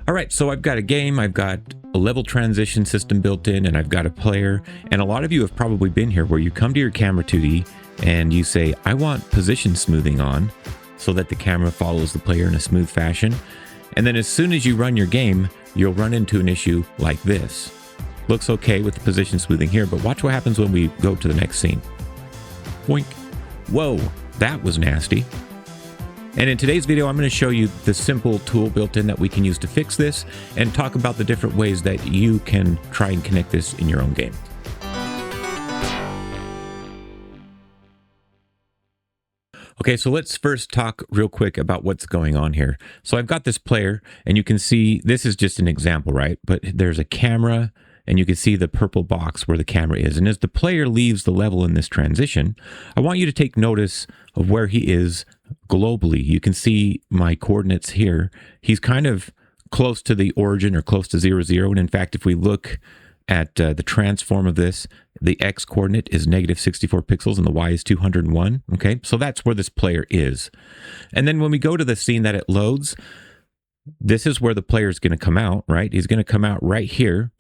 All right, so I've got a game, I've got a level transition system built in, and I've got a player. And a lot of you have probably been here where you come to your camera 2D and you say, I want position smoothing on so that the camera follows the player in a smooth fashion. And then as soon as you run your game, you'll run into an issue like this. Looks okay with the position smoothing here, but watch what happens when we go to the next scene. Boink. Whoa, that was nasty. And in today's video, I'm going to show you the simple tool built in that we can use to fix this and talk about the different ways that you can try and connect this in your own game. Okay, so let's first talk real quick about what's going on here. So I've got this player, and you can see this is just an example, right? But there's a camera, and you can see the purple box where the camera is. And as the player leaves the level in this transition, I want you to take notice of where he is globally. You can see my coordinates here. He's kind of close to the origin or close to 0, 0. And in fact, if we look at the transform of this, the X coordinate is -64 pixels and the Y is 201. Okay, so that's where this player is. And then when we go to the scene that it loads, this is where the player is going to come out, right? He's going to come out right here.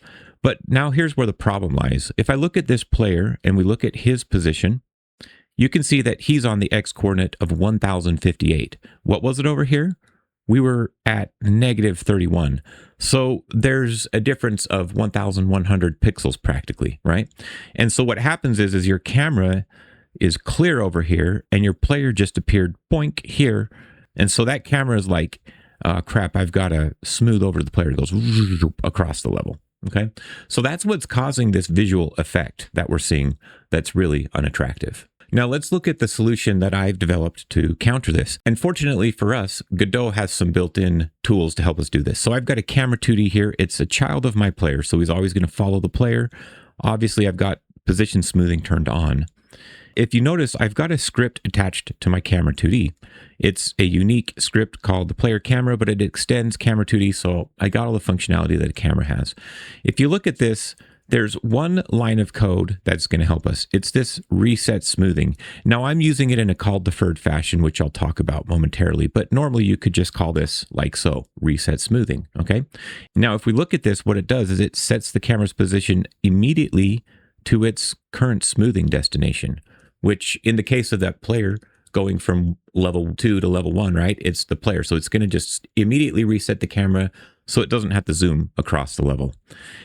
But now here's where the problem lies. If I look at this player and we look at his position, you can see that he's on the X coordinate of 1058. What was it over here? We were at -31. So there's a difference of 1100 pixels practically, right? And so what happens is your camera is clear over here and your player just appeared boink here. And so that camera is like, crap, I've got to smooth over the player. It goes across the level. Okay, so that's what's causing this visual effect that we're seeing that's really unattractive. Now let's look at the solution that I've developed to counter this. And fortunately for us, Godot has some built-in tools to help us do this. So I've got a camera 2D here. It's a child of my player, so he's always going to follow the player. Obviously, I've got position smoothing turned on. If you notice, I've got a script attached to my camera 2D. It's a unique script called the player camera, but it extends camera 2D, so I got all the functionality that a camera has. If you look at this, there's one line of code that's going to help us. It's this reset smoothing. Now I'm using it in a call deferred fashion, which I'll talk about momentarily, but normally you could just call this like so, reset smoothing, okay? Now if we look at this, what it does is it sets the camera's position immediately to its current smoothing destination, which in the case of that player going from level 2 to level 1, right? It's the player. So it's going to just immediately reset the camera so it doesn't have to zoom across the level.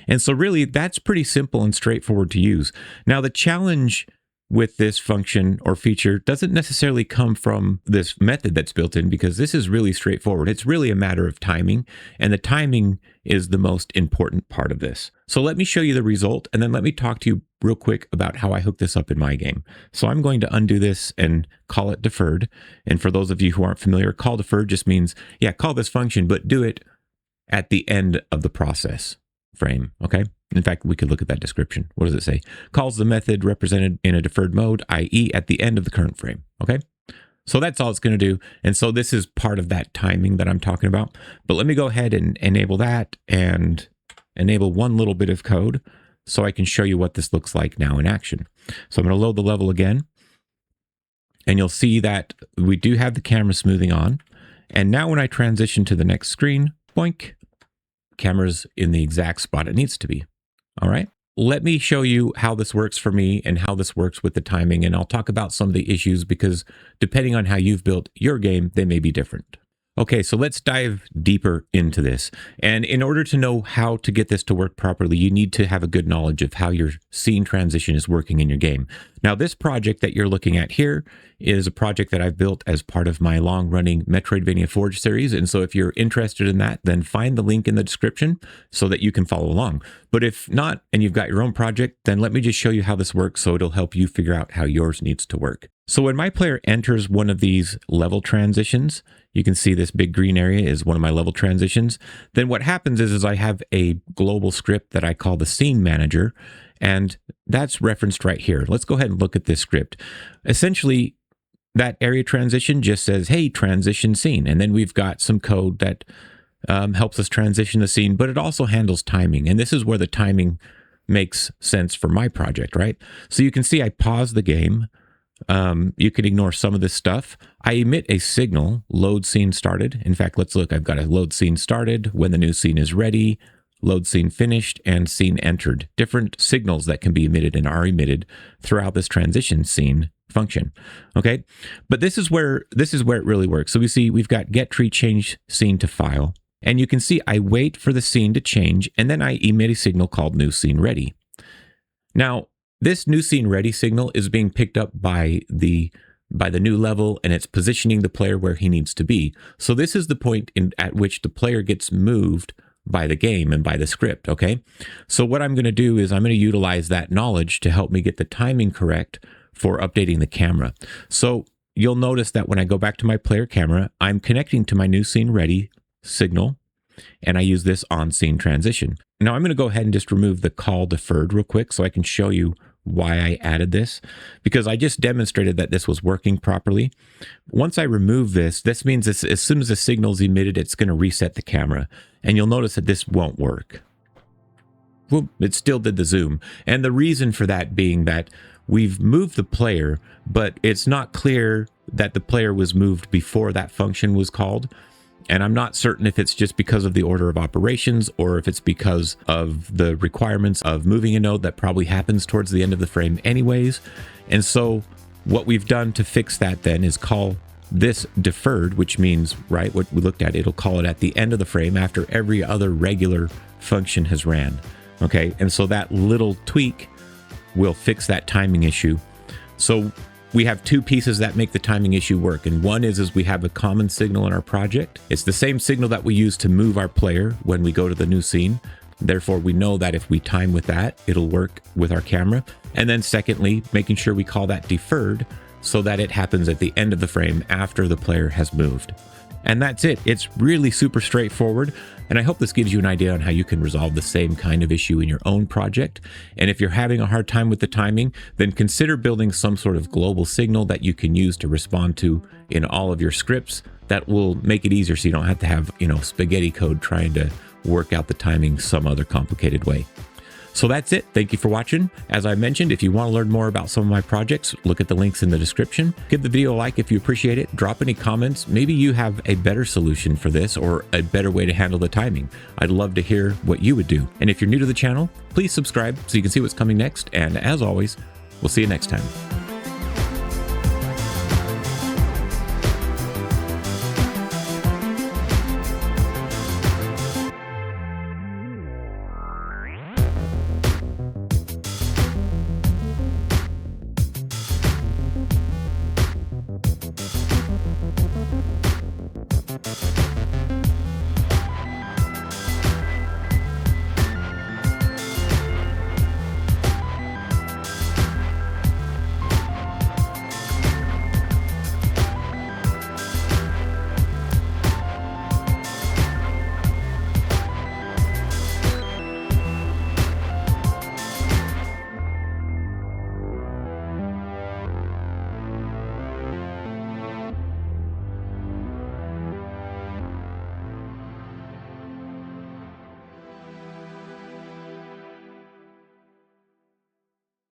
And so really that's pretty simple and straightforward to use. Now the challenge with this function or feature doesn't necessarily come from this method that's built in, because this is really straightforward. It's really a matter of timing, and the timing is the most important part of this. So let me show you the result, and then let me talk to you real quick about how I hook this up in my game. So I'm going to undo this and call it deferred. And for those of you who aren't familiar, call deferred just means, yeah, call this function, but do it at the end of the process frame, okay? In fact, we could look at that description. What does it say? Calls the method represented in a deferred mode, i.e. at the end of the current frame, okay? So that's all it's going to do. And so this is part of that timing that I'm talking about. But let me go ahead and enable that and enable one little bit of code so I can show you what this looks like now in action. So I'm going to load the level again. And you'll see that we do have the camera smoothing on. And now when I transition to the next screen, boink, camera's in the exact spot it needs to be. All right, let me show you how this works for me and how this works with the timing. And I'll talk about some of the issues because depending on how you've built your game, they may be different. Okay, so let's dive deeper into this. And in order to know how to get this to work properly, you need to have a good knowledge of how your scene transition is working in your game. Now, this project that you're looking at here is a project that I've built as part of my long-running Metroidvania Forge series. And so if you're interested in that, then find the link in the description so that you can follow along. But if not, and you've got your own project, then let me just show you how this works so it'll help you figure out how yours needs to work. So when my player enters one of these level transitions, you can see this big green area is one of my level transitions. Then what happens is I have a global script that I call the scene manager, and that's referenced right here. Let's go ahead and look at this script. Essentially, that area transition just says, hey, transition scene. And then we've got some code that helps us transition the scene, but it also handles timing. And this is where the timing makes sense for my project, right? So you can see I pause the game. You can ignore some of this stuff. I emit a signal, load scene started. In fact, let's look. I've got a load scene started, when the new scene is ready, load scene finished, and scene entered. Different signals that can be emitted and are emitted throughout this transition scene function. Okay, but this is where it really works. So we see we've got get tree change scene to file, and you can see I wait for the scene to change, and then I emit a signal called new scene ready. Now, this new scene ready signal is being picked up by the new level, and it's positioning the player where he needs to be. So this is the point at which the player gets moved by the game and by the script, okay? So what I'm going to do is I'm going to utilize that knowledge to help me get the timing correct for updating the camera. So you'll notice that when I go back to my player camera, I'm connecting to my new scene ready signal, and I use this on scene transition. Now I'm going to go ahead and just remove the call deferred real quick so I can show you why I added this, because I just demonstrated that this was working properly. Once I remove this, this means as soon as the signal is emitted, it's going to reset the camera. And you'll notice that this won't work. Whoop, it still did the zoom. And the reason for that being that we've moved the player, but it's not clear that the player was moved before that function was called. And I'm not certain if it's just because of the order of operations or if it's because of the requirements of moving a node that probably happens towards the end of the frame anyways. And so what we've done to fix that then is call this deferred, which means, right, what we looked at, it'll call it at the end of the frame after every other regular function has ran. Okay, and so that little tweak will fix that timing issue. So we have two pieces that make the timing issue work. And one is we have a common signal in our project. It's the same signal that we use to move our player when we go to the new scene. Therefore, we know that if we time with that, it'll work with our camera. And then secondly, making sure we call that deferred so that it happens at the end of the frame after the player has moved. And that's it. It's really super straightforward. And I hope this gives you an idea on how you can resolve the same kind of issue in your own project. And if you're having a hard time with the timing, then consider building some sort of global signal that you can use to respond to in all of your scripts. That will make it easier so you don't have to have, spaghetti code trying to work out the timing some other complicated way. So that's it. Thank you for watching. As I mentioned, if you want to learn more about some of my projects, look at the links in the description. Give the video a like if you appreciate it. Drop any comments. Maybe you have a better solution for this or a better way to handle the timing. I'd love to hear what you would do. And if you're new to the channel, please subscribe so you can see what's coming next. And as always, we'll see you next time.